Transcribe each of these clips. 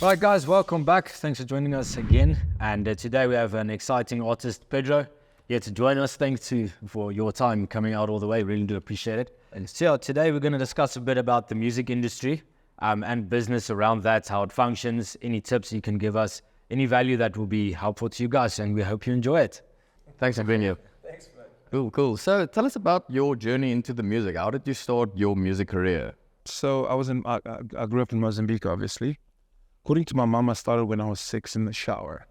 Right, guys, welcome back. Thanks for joining us again. And today we have an exciting artist, Pedro, here to join us. Thanks for your time coming out all the way. Really do appreciate it. And so today we're going to discuss a bit about the music industry and business around that, how it functions, any tips you can give us, any value that will be helpful to you guys. And we hope you enjoy it. Thanks for being here. Thanks, man. Cool. So tell us about your journey into the music. How did you start your music career? So I grew up in Mozambique, obviously. According to my mom, I started when I was 6 in the shower.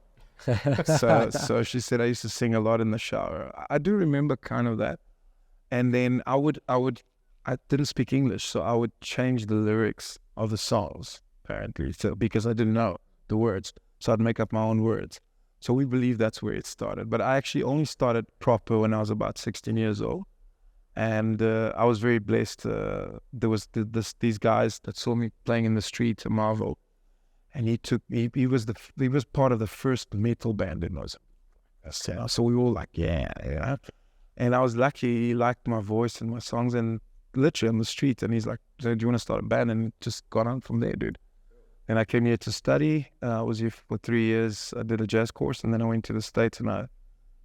So she said I used to sing a lot in the shower. I do remember kind of that. And then I didn't speak English, so I would change the lyrics of the songs, apparently. So because I didn't know the words, so I'd make up my own words. So we believe that's where it started. But I actually only started proper when I was about 16 years old. And I was very blessed. There was these guys that saw me playing in the street, Marvel. And he was part of the first metal band in Mozambique. So we were all like, yeah. And I was lucky, he liked my voice and my songs, and literally on the street, and he's like, so do you want to start a band? And it just got on from there, dude. And I came here to study. I was here for 3 years. I did a jazz course, and then I went to the States, and I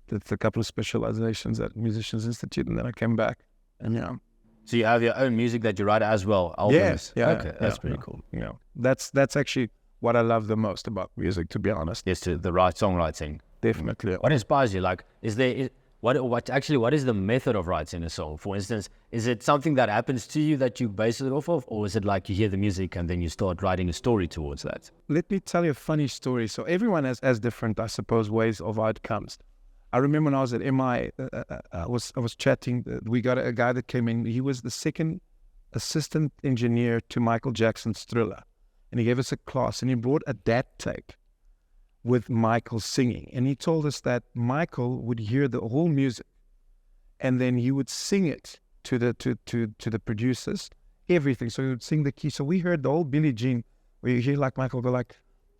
did a couple of specializations at Musicians Institute, and then I came back. And yeah. So you have your own music that you write as well? Albums? Yeah. Okay, that's pretty cool. You know, that's actually what I love the most about music, to be honest. Yes, to the right songwriting. Definitely. What inspires you? Like, what is the method of writing a song? For instance, is it something that happens to you that you base it off of? Or is it like you hear the music and then you start writing a story towards that? Let me tell you a funny story. So everyone has different, I suppose, ways of outcomes. I remember when I was at MI, I was chatting. We got a guy that came in. He was the second assistant engineer to Michael Jackson's Thriller. And he gave us a class, and he brought a DAT tape with Michael singing. And he told us that Michael would hear the whole music, and then he would sing it to the producers, everything. So he would sing the key. So we heard the whole Billie Jean, where you hear like Michael go like,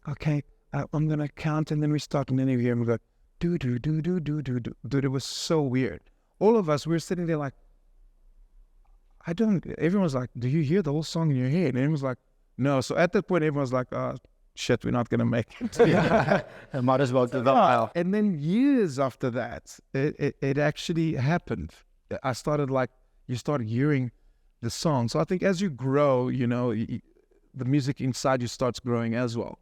okay, I'm going to count, and then we start, and then you hear him go, do, do, do, do, do, do, do. Dude, it was so weird. All of us, we were sitting there like, everyone's like, do you hear the whole song in your head? And everyone's like, no. So at that point, everyone's like, oh, shit, we're not going to make it. I might as well give up. And then years after that, it actually happened. I started you start hearing the song. So I think as you grow, you know, the music inside you starts growing as well.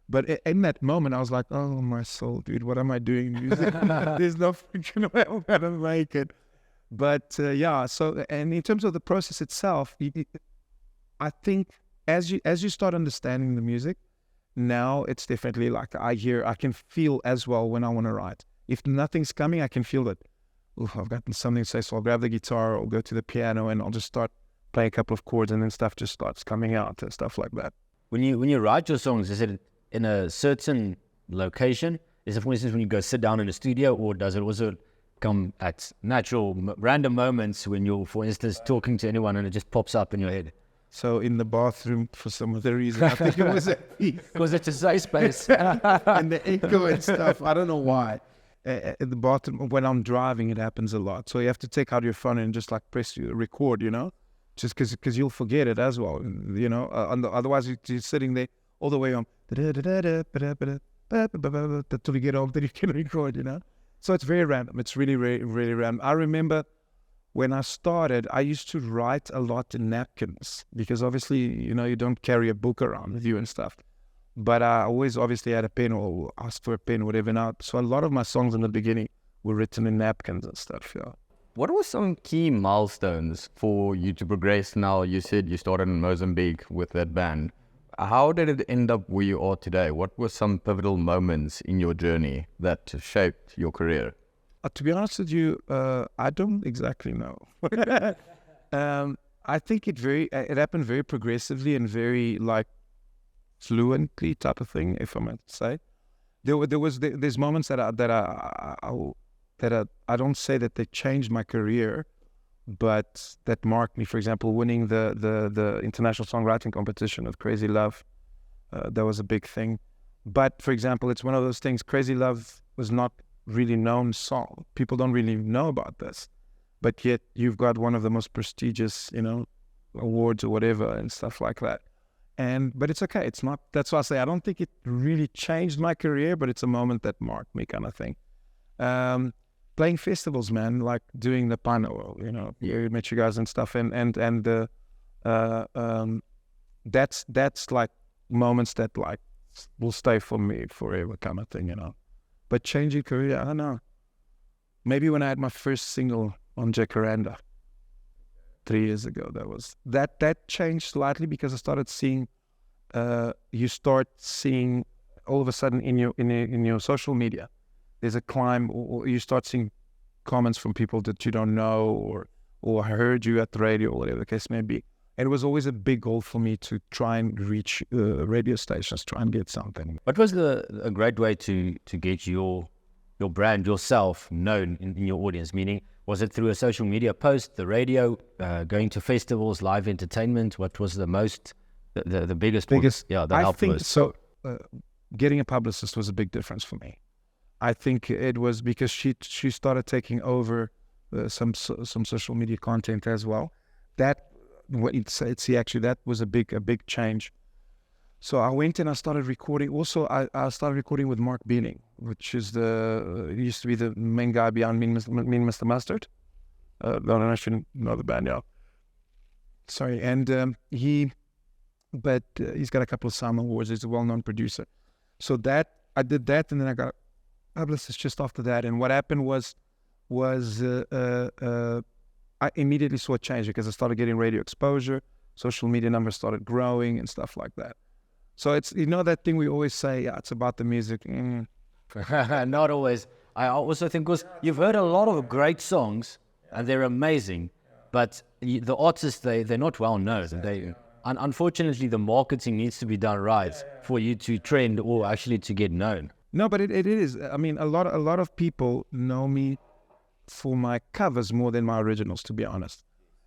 But in that moment, I was like, oh, my soul, dude, what am I doing in music? There's no freaking way I'm going to make it. But yeah, so, and in terms of the process itself, I think as you start understanding the music, now it's definitely like I can feel as well when I want to write. If nothing's coming, I can feel that, I've gotten something to say, so I'll grab the guitar or go to the piano and I'll just start playing a couple of chords, and then stuff just starts coming out and stuff like that. When you write your songs, is it in a certain location? Is it, for instance, when you go sit down in a studio, or does it also come at natural, random moments when you're, for instance, talking to anyone and it just pops up in your head? So in the bathroom, for some other reason, I think it was because it's a safe space. And the echo and stuff. I don't know why. In the bathroom, when I'm driving, it happens a lot. So you have to take out your phone and just like press record, you know, just because you'll forget it as well, you know. Otherwise, you're sitting there all the way on till you get home, then you can record, you know. So it's very random. It's really, really, really random. I remember when I started, I used to write a lot in napkins because obviously, you know, you don't carry a book around with you and stuff. But I always obviously had a pen or asked for a pen, whatever. Now, so a lot of my songs in the beginning were written in napkins and stuff. Yeah. What were some key milestones for you to progress now? You said you started in Mozambique with that band. How did it end up where you are today? What were some pivotal moments in your journey that shaped your career? To be honest with you, I don't exactly know. I think it happened very progressively and very like fluently type of thing, if I might say. There's moments that I don't say that they changed my career, but that marked me. For example, winning the international songwriting competition of Crazy Love, that was a big thing. But for example, it's one of those things. Crazy Love was not really known song. People don't really know about this, but yet you've got one of the most prestigious, you know, awards or whatever and stuff like that. But it's okay. It's not. That's why I say I don't think it really changed my career, but it's a moment that marked me, kind of thing. Playing festivals, man, like doing the Pano, you met you guys and stuff, that's like moments that like will stay for me forever, kind of thing, But changing career, I don't know. Maybe when I had my first single on Jacaranda 3 years ago, that changed slightly because I started seeing. You start seeing all of a sudden in your social media, there's a climb, or you start seeing comments from people that you don't know, or heard you at the radio, or whatever the case may be. And it was always a big goal for me to try and reach radio stations, try and get something. What was a great way to get your brand, yourself, known in your audience? Meaning, was it through a social media post, the radio, going to festivals, live entertainment? What was the biggest? That I helped think most? so. Getting a publicist was a big difference for me. I think it was because she started taking over some social media content as well. That was a big change. So I went and I started recording. Also, I started recording with Mark Beaning, which is used to be the main guy behind Mean Mr. Mustard. I don't know if you know the band, yeah. Sorry, and he's got a couple of SAM awards. He's a well-known producer. So I did that, and then I got publicist just after that. And what happened was I immediately saw a change because I started getting radio exposure, social media numbers started growing and stuff like that. So it's, that thing we always say, it's about the music. Not always. I also think because you've heard a lot of great songs and they're amazing, but the artists, they're not well known. Unfortunately, the marketing needs to be done right for you to trend or actually to get known. No, but it is. I mean, a lot of people know me for my covers more than my originals, to be honest.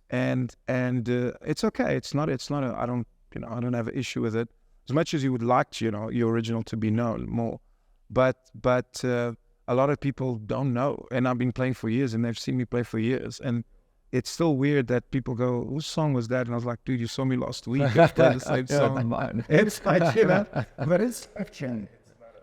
And it's okay. It's not. I don't have an issue with it. As much as you would like, your original to be known more, but a lot of people don't know. And I've been playing for years, and they've seen me play for years, and it's still weird that people go, "Whose song was that?" And I was like, "Dude, you saw me last week. I played the same song." It's like, but it's fiction.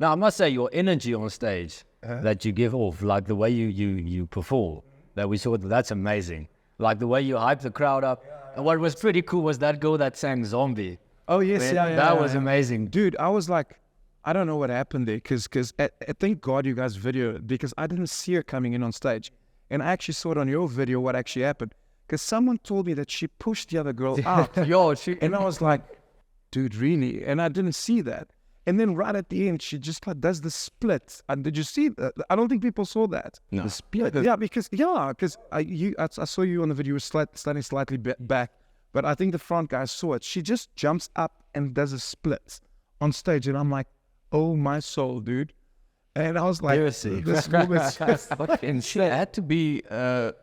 Now, I must say, your energy on stage that you give off, like the way you perform, that we saw, that's amazing. Like the way you hype the crowd up. And what was pretty cool was that girl that sang Zombie. Oh, yes, That was amazing. Dude, I was like, I don't know what happened there, because thank God you guys videoed, because I didn't see her coming in on stage. And I actually saw it on your video what actually happened, because someone told me that she pushed the other girl out. And I was like, dude, really? And I didn't see that. And then right at the end, she just does the split. And did you see that? I don't think people saw that. No. The split. Yeah, because I saw you on the video standing slightly back, but I think the front guy saw it. She just jumps up and does a split on stage, and I'm like, oh my soul, dude. And I was like, this woman's and she had to be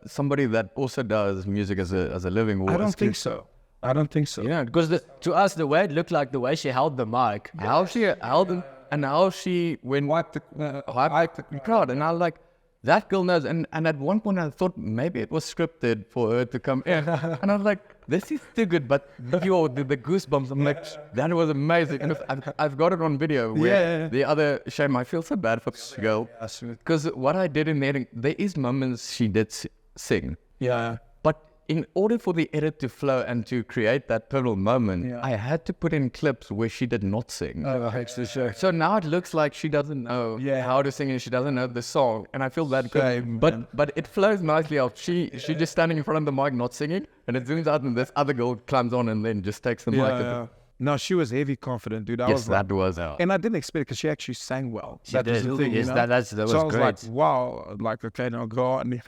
somebody that also does music as a living. I don't think so. Because to us, the way it looked like, the way she held the mic, how she held it, and how she wiped the crowd, and I was like, that girl knows. And at one point I thought maybe it was scripted for her to come in, and I was like, this is too good. But the goosebumps, I'm like, that was amazing. And I've got it on video. The other shame, I feel so bad for this girl, because what I did in there is moments she did sing. Yeah. But in order for the edit to flow and to create that pivotal moment, I had to put in clips where she did not sing. Oh, actually, sure. So now it looks like she doesn't know how to sing and she doesn't know the song. And I feel that good. But it flows nicely out. She just standing in front of the mic not singing, and it zooms out and this other girl climbs on and then just takes the mic. Yeah. No, she was heavy confident, dude. That was out. And I didn't expect it because she actually sang well. That was the thing. Yes, that was so I was great. like, wow, like, okay, now go on.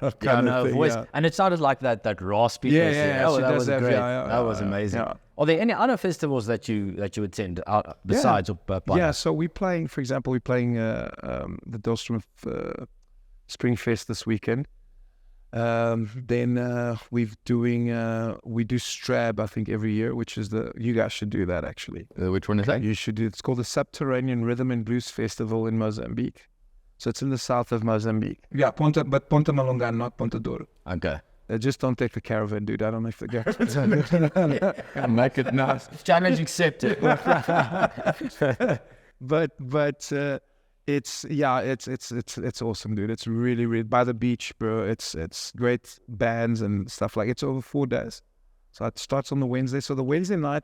Voice. And it sounded like that raspy. Yeah, that was great. That was amazing. Yeah. Are there any other festivals that you attend besides? Yeah, so we're playing, for example, the Delstrom Spring Fest this weekend. Then we do Strab, I think, every year, which is you guys should do that actually. Which one is that? You should do. It's called the Subterranean Rhythm and Blues Festival in Mozambique. So it's in the south of Mozambique. Yeah, Ponta Malonga, not Ponta Douro. Okay. Just don't take the caravan, dude. I don't know if the caravan. Make it nice. Challenge accepted. but it's awesome, dude. It's really, really by the beach, bro. It's great bands and stuff like. It's over 4 days, so it starts on the Wednesday. So the Wednesday night,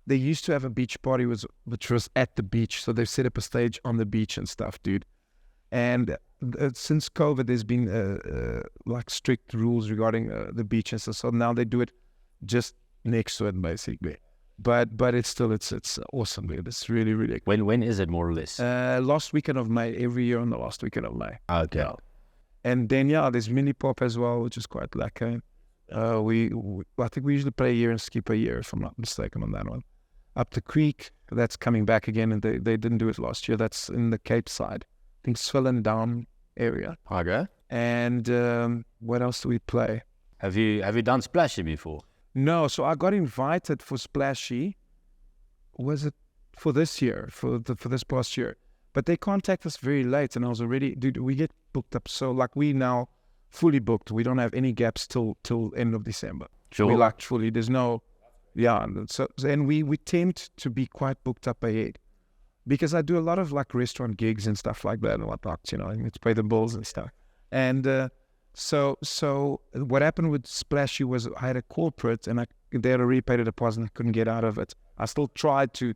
they used to have a beach party, which was at the beach. So they've set up a stage on the beach and stuff, dude. And since COVID, there's been like strict rules regarding the beach and stuff. So now they do it just next to it, basically. But it's still it's awesome, dude. It's really, really cool. When is it more or less? Last weekend of May, every year on the last weekend of May. Okay. Yeah. And then there's mini pop as well, which is quite lekker. I think we usually play a year and skip a year, if I'm not mistaken on that one. Up the creek, that's coming back again, and they didn't do it last year. That's in the Cape side. I think Swillen Down area. Okay. And what else do we play? Have you done Splashy before? No, so I got invited for Splashy. Was it for this year, for this past year? But they contacted us very late, and I was already, dude, we get booked up. So like we now fully booked. We don't have any gaps till end of December. Sure. We like fully. There's no, So and we tend to be quite booked up ahead, because I do a lot of like restaurant gigs and stuff like that and whatnot. I need to pay the bills and stuff. And so what happened with Splashy was I had a corporate, and they had already paid a deposit, and I couldn't get out of it. I still tried to,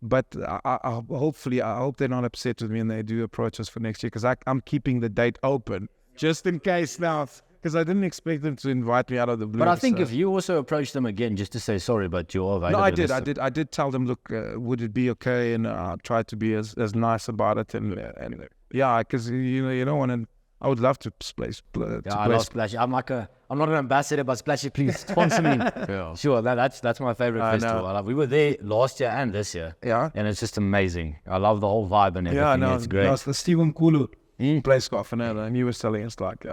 but I hope they're not upset with me and they do approach us for next year, because I'm keeping the date open just in case now, because I didn't expect them to invite me out of the blue. But I think if you also approach them again just to say sorry, but you're available. No, I did tell them, look, would it be okay? And I tried to be as nice about it, and because you don't want to. I would love to play. I love Splashy. I'm not an ambassador, but Splashy, please sponsor me. Yeah. Sure, that's my favorite festival. We were there last year and this year. Yeah. And it's just amazing. I love the whole vibe and everything. Yeah, no, it's great. It's the Stephen Kulu place Scarfanella, and you were selling us like,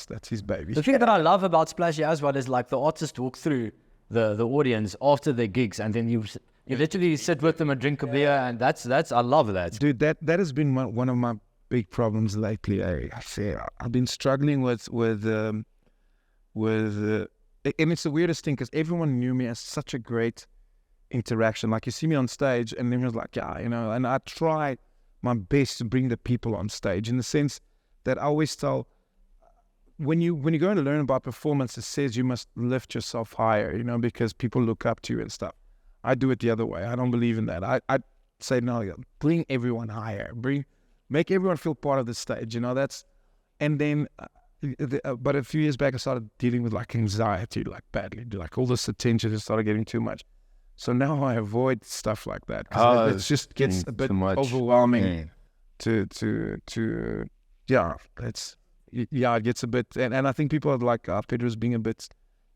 that's his baby. The thing that I love about Splashy as well is like the artists walk through the audience after their gigs, and then you literally sit with them and drink a beer, and that's I love that. Dude, that has been one of my big problems lately. I've been struggling with and it's the weirdest thing, because everyone knew me as such a great interaction. Like you see me on stage and everyone's like, and I try my best to bring the people on stage, in the sense that I always tell, when you go and learn about performance, it says you must lift yourself higher, because people look up to you and stuff. I do it the other way. I don't believe in that. I say, no, bring everyone higher, make everyone feel part of the stage, and then, but a few years back, I started dealing with like anxiety, like badly, like all this attention just started getting too much. So now I avoid stuff like that, because it just gets a bit overwhelming it gets a bit, and I think people are like, Pedro's being a bit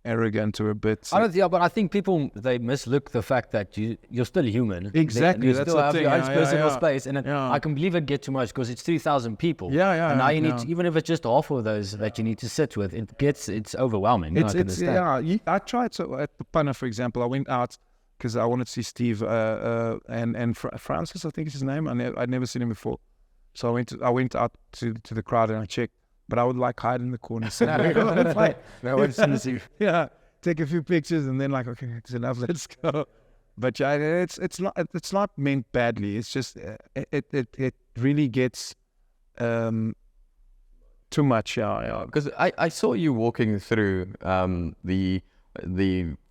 arrogant or a bit. But I think people, they mislook the fact that you're still human. Exactly, You that's still the have thing. your own personal space, and Yeah. I can believe it get too much, because it's 3,000 people. Yeah. And now you need to, even if it's just half of those that you need to sit with, it's overwhelming. I can understand. I tried. So at the Punna, for example, I went out because I wanted to see Steve and Francis, I think is his name. I'd never seen him before, so I went out to the crowd and I checked. But I would like hide in the corner. No one sees you. Yeah, take a few pictures and then like, okay, it's enough, let's go. But it's not meant badly. It's just it really gets too much. Yeah. Because I saw you walking through the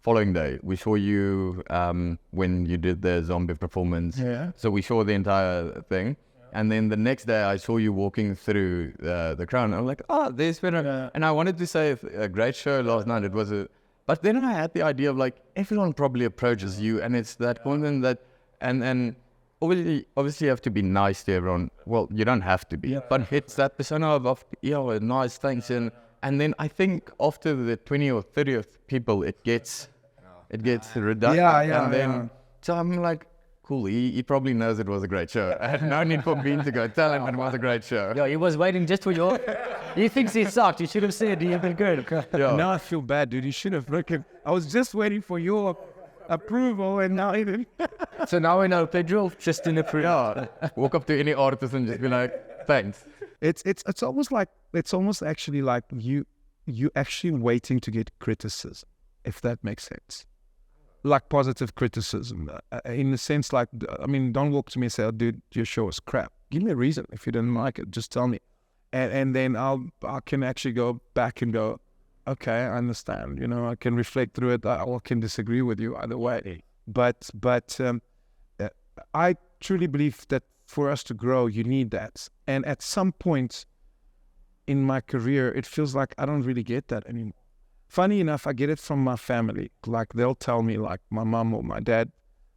following day. We saw you when you did the zombie performance. Yeah. So we saw the entire thing. And then the next day, I saw you walking through the crowd. And I'm like, there's been And I wanted to say a great show last night. It was but then I had the idea of like, everyone probably approaches you, and it's that content that, and obviously you have to be nice to everyone. Well, you don't have to be, but it's that persona of nice things. And then I think after the 20 or 30th people, it gets redundant. Yeah. So I'm like, cool, he probably knows it was a great show. I had no need for me to go tell him it was a great show. Yeah, he was waiting just for your... He thinks he sucked. You should have said you've been good. Yeah. Now I feel bad, dude. You should have I was just waiting for your approval, and now he didn't. So now we know Pedro just in approve. Yeah. Walk up to any artist and just be like, thanks. It's almost actually like you're actually waiting to get criticism, if that makes sense. Like positive criticism, in the sense like, I mean, don't walk to me and say, oh, dude, your show is crap. Give me a reason. If you didn't like it, just tell me. And then I can actually go back and go, okay, I understand. You know, I can reflect through it. I can disagree with you either way. But I truly believe that for us to grow, you need that. And at some point in my career, it feels like I don't really get that anymore. Funny enough, I get it from my family. Like they'll tell me, like my mom or my dad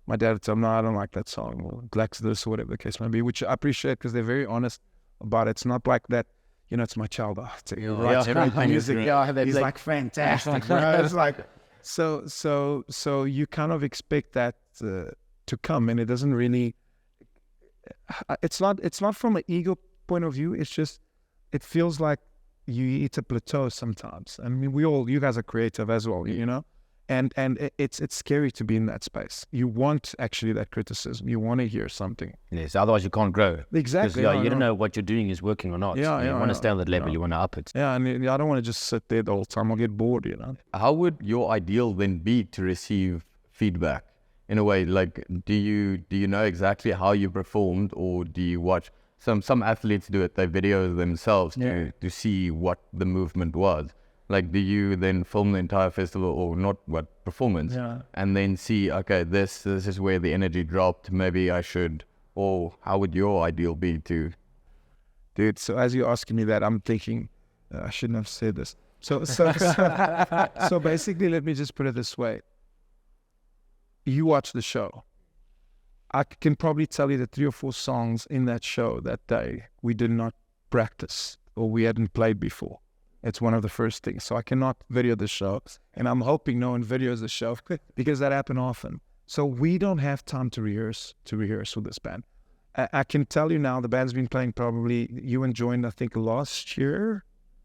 will tell me, no, I don't like that song, or lacks this, or whatever the case may be, which I appreciate because they're very honest about it. It's not like that, you know, it's my child. Oh, it's great music. He's like fantastic, bro. It's like, so you kind of expect that to come, and it doesn't really, it's not from an ego point of view. It's just, it feels like you hit a plateau sometimes. I mean, you guys are creative as well, you know, and it's scary to be in that space. You want actually that criticism. You want to hear something. Yes, otherwise you can't grow. Exactly. Because you don't know what you're doing is working or not. You want to stay on that level. You want to up it. Yeah, and I don't want to just sit there the whole time. I'll get bored, you know. How would your ideal then be to receive feedback? In a way, like, do you know exactly how you performed, or do you watch? Some athletes do it. They video themselves to see what the movement was. Like, do you then film the entire festival, or not, what performance, and then see, okay, this is where the energy dropped. Maybe I should, or how would your ideal be to? Dude, so as you're asking me that, I'm thinking I shouldn't have said this. So basically, let me just put it this way. You watch the show. I can probably tell you that 3 or 4 songs in that show that day we did not practice or we hadn't played before. It's one of the first things. So I cannot video the show, and I'm hoping no one videos the show because that happens often. So we don't have time to rehearse with this band. I can tell you now, the band's been playing probably, you joined, I think, last year,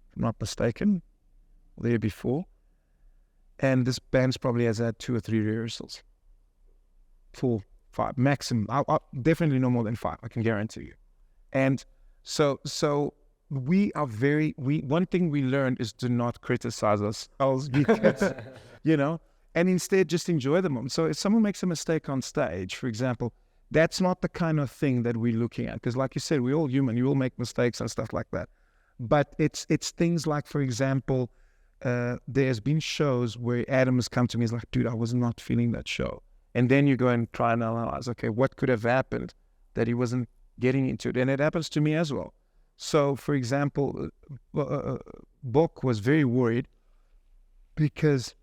if I'm not mistaken, or the year before. And this band's probably has had 2 or 3 rehearsals. 4, 5 maximum. I'll definitely no more than 5. I can guarantee you. And so we are one thing we learned is to not criticize ourselves because, you know, and instead just enjoy the moment. So if someone makes a mistake on stage, for example, that's not the kind of thing that we're looking at. Because like you said, we're all human. You will make mistakes and stuff like that. But it's things like, for example, there's been shows where Adam has come to me, he's like, dude, I was not feeling that show. And then you go and try and analyze, okay, what could have happened that he wasn't getting into it? And it happens to me as well. So, for example, Bok was very worried because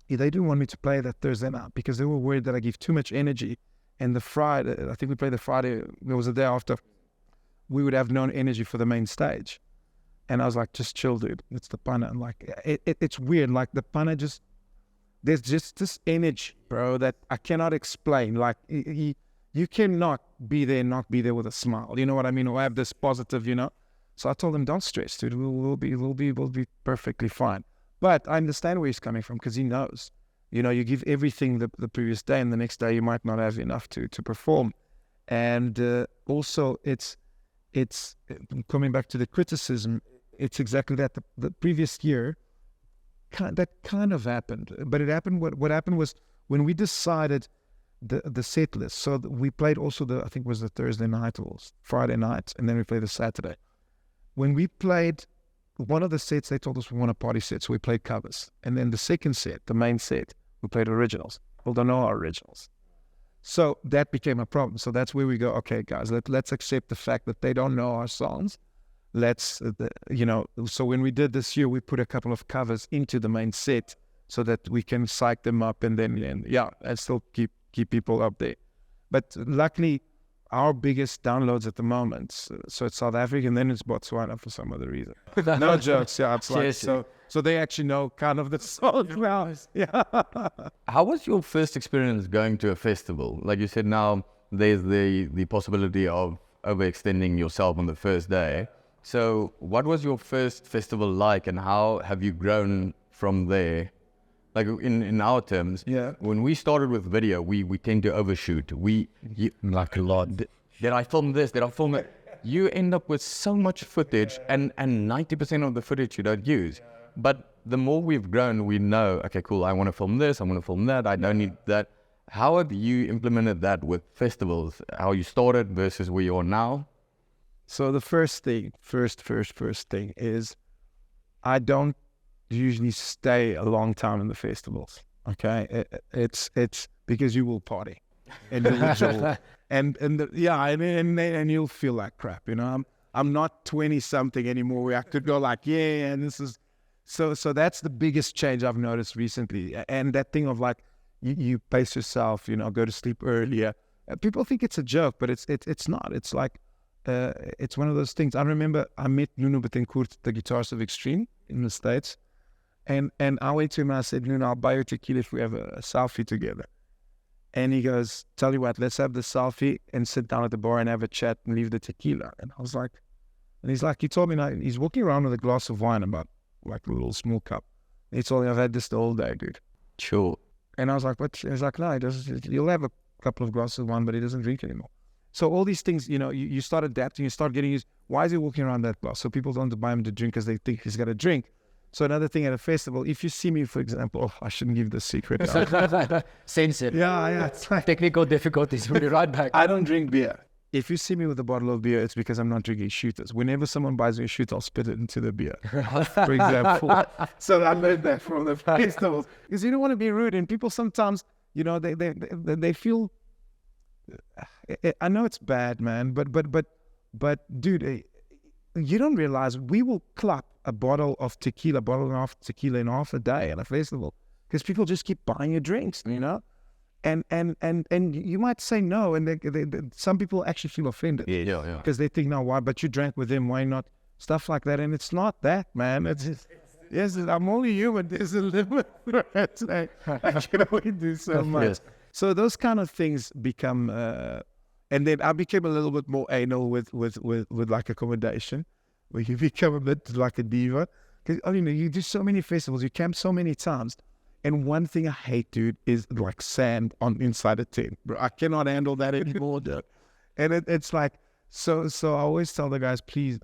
they didn't want me to play that Thursday night because they were worried that I give too much energy. And the Friday, I think we played the Friday, there was a day after, we would have no energy for the main stage. And I was like, just chill, dude. It's the punna. I'm like, it's weird. Like the punna just, there's just this energy, bro, that I cannot explain. Like you cannot be there and not be there with a smile. You know what I mean? Or have this positive, you know? So I told him, don't stress, dude. We'll be perfectly fine. But I understand where he's coming from because he knows. You know, you give everything the previous day and the next day you might not have enough to perform. And also it's coming back to the criticism, it's exactly that. The previous year, that kind of happened. But it happened, what happened was when we decided the set list, so we played also I think it was the Thursday night or Friday night, and then we played the Saturday. When we played one of the sets, they told us we want a party set, so we played covers. And then the second set, the main set, we played originals. People don't know our originals. So that became a problem. So that's where we go, okay, guys, let's accept the fact that they don't know our songs. Let's, so when we did this year, we put a couple of covers into the main set so that we can psych them up and still keep people up there. But luckily, our biggest downloads at the moment, so it's South Africa and then it's Botswana for some other reason. No jokes, yeah. It's like, so they actually know kind of the song now. Yeah. How was your first experience going to a festival? Like you said, now there's the possibility of overextending yourself on the first day. So what was your first festival like, and how have you grown from there? Like in our terms, when we started with video, we tend to overshoot. Like a lot. Did I film this? Did I film it? You end up with so much footage, and 90% of the footage you don't use. But the more we've grown, we know, okay, cool, I want to film this, I want to film that, I don't need that. How have you implemented that with festivals? How you started versus where you are now? So the first thing is I don't usually stay a long time in the festivals. Okay, it's because you will party and you will jolt. and you'll feel like crap. You know, I'm not 20 something anymore where I could go like, yeah, and this is so that's the biggest change I've noticed recently. And that thing of like you pace yourself, you know, go to sleep earlier. People think it's a joke, but it's not. It's like it's one of those things. I remember I met Nuno Betancourt, the guitarist of Extreme in the States. And I went to him and I said, Nuno, I'll buy you tequila if we have a selfie together. And he goes, tell you what, let's have the selfie and sit down at the bar and have a chat and leave the tequila. And I was like, and he's like, he told me now, he's walking around with a glass of wine, about like a little small cup. And he told me, I've had this the whole day, dude. Sure. And I was like, what? He's like, no, he'll have a couple of glasses of wine, but he doesn't drink anymore. So all these things, you know, you start adapting, you start getting used. Why is he walking around that glass? So people don't buy him to drink because they think he's got a drink. So another thing at a festival, if you see me, for example, I shouldn't give the secret out. Censored. Yeah, it's like, Technical difficulties. We'll be right back. I don't drink beer. If you see me with a bottle of beer, it's because I'm not drinking shooters. Whenever someone buys me a shooter, I'll spit it into the beer, for example. So I learned that from the festivals. Because you don't want to be rude. And people sometimes, you know, they feel, I know it's bad, man, but dude, you don't realize we will clap a bottle and a half tequila in half a day at a festival because people just keep buying you drinks, you know? And you might say no, and they some people actually feel offended. Yeah. Because they think, no, why? But you drank with him, why not? Stuff like that, and it's not that, man. It's just, yes, I'm only human. There's a limit. I can only do so much. Yes. So those kind of things become, and then I became a little bit more anal with like accommodation, where you become a bit like a diva. Because you do so many festivals, you camp so many times. And one thing I hate, dude, is like sand on inside a tent. Bro, I cannot handle that anymore, dude. And it's like, so I always tell the guys, please,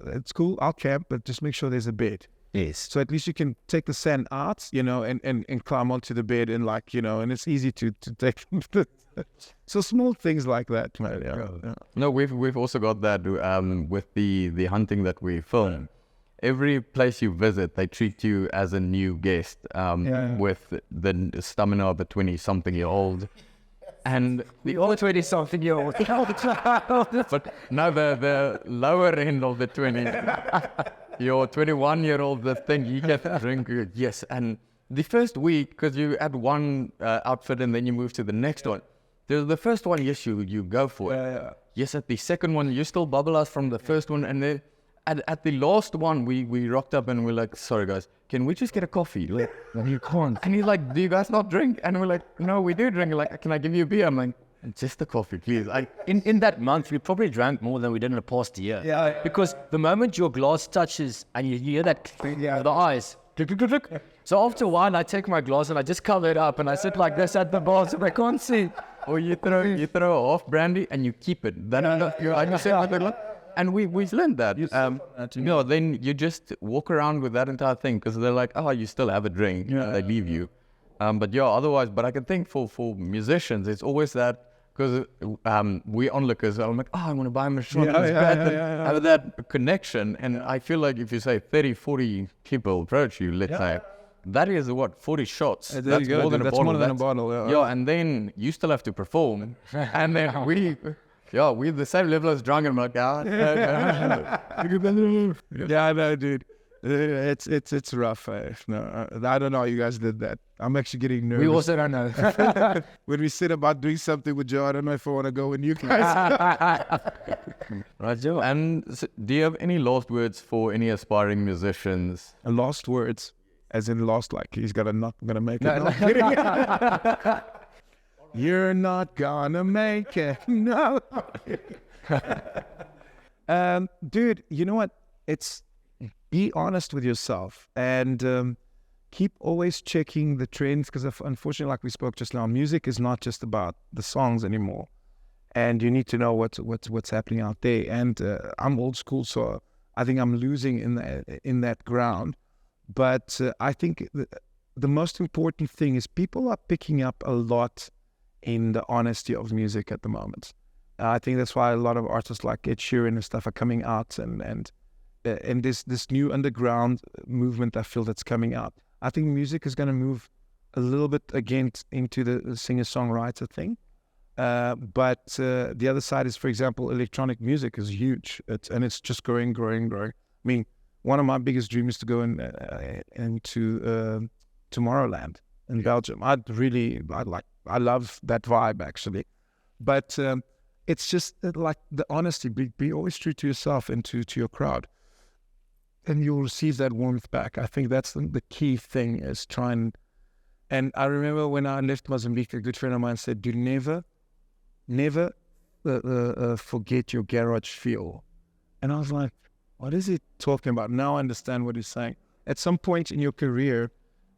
it's cool, I'll camp, but just make sure there's a bed. Yes. So at least you can take the sand out, you know, and climb onto the bed and like, you know, and it's easy to take. So small things like that, man. Yeah. No, we've also got that with the hunting that we film. Every place you visit, they treat you as a new guest with the stamina of a 20-something-year-old. And the All 20-something-year-old. but no, the lower end of the 20. Your 21-year-old, the thing, you get to drink, yes. And the first week, because you had one outfit and then you move to the next one. The first one, yes, you go for it. Yeah. Yes, at the second one, you still bubble us from the first one. And then at the last one, we rocked up and we're like, sorry, guys, can we just get a coffee? Like, You can't. and he's like, do you guys not drink? And we're like, no, we do drink. Like, can I give you a beer? I'm like, just a coffee, please. In that month, we probably drank more than we did in the past year. Yeah. Because the moment your glass touches and you hear that click of the eyes, click, click, click, click. So after a while, I take my glass and I just cover it up and I sit like this at the bar so they can't see. Or you throw off brandy and you keep it. Then and we've learned that. Then you just walk around with that entire thing because they're like, oh, you still have a drink. Yeah. They leave you. Otherwise, but I can think for musicians, it's always that because we onlookers, I'm like, oh, I want to buy him a shot. Have that connection. And I feel like if you say 30, 40 people approach you, let's say, that is 40 shots. There you go, more than dude. a That's bottle. more than a bottle. Yeah, and then you still have to perform. And then we're the same level as drunk. And I'm like, Yeah, I know, dude. It's rough. No, I don't know how you guys did that. I'm actually getting nervous. We also don't know. When we said about doing something with Joe, I don't know if I want to go with you guys. Right, Joe. And so do you have any last words for any aspiring musicians? Lost words, as in lost, like he's not gonna make it. No, No, I'm kidding. You're not gonna make it. No. Dude, you know what? It's be honest with yourself and keep always checking the trends because unfortunately, like we spoke just now, music is not just about the songs anymore, and you need to know what's happening out there. And I'm old school, so I think I'm losing in that ground. But I think the most important thing is people are picking up a lot in the honesty of music at the moment. I think that's why a lot of artists like Ed Sheeran and stuff are coming out, and this new underground movement I feel that's coming out. I think music is going to move a little bit again into the singer-songwriter thing. But the other side is, for example, electronic music is huge, and it's just growing. I mean, one of my biggest dreams is to go into Tomorrowland in Belgium. I love that vibe actually, but it's just like the honesty. Be always true to yourself and to your crowd, and you'll receive that warmth back. I think that's the key thing is trying. And I remember when I left Mozambique, a good friend of mine said, "Do never forget your garage feel." And I was like, what is he talking about? Now I understand what he's saying. At some point in your career,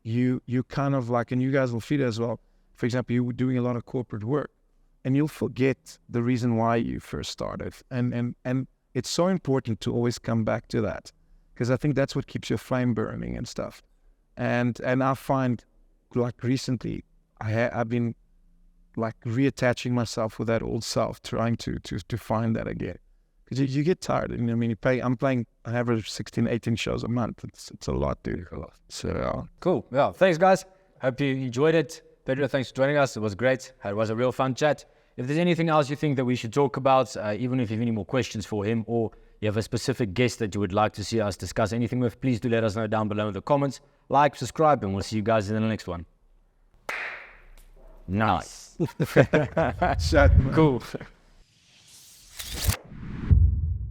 you kind of like, and you guys will feel it as well. For example, you were doing a lot of corporate work, and you'll forget the reason why you first started. And it's so important to always come back to that, because I think that's what keeps your flame burning and stuff. And I find, like recently, I've been like reattaching myself with that old self, trying to find that again. Because you get tired. And I mean, I'm playing an average 16, 18 shows a month. It's a lot, dude. So Cool. Yeah. Thanks, guys. Hope you enjoyed it. Pedro, thanks for joining us. It was great. It was a real fun chat. If there's anything else you think that we should talk about, even if you have any more questions for him, or you have a specific guest that you would like to see us discuss anything with, please do let us know down below in the comments. Like, subscribe, and we'll see you guys in the next one. Nice. shut. Cool.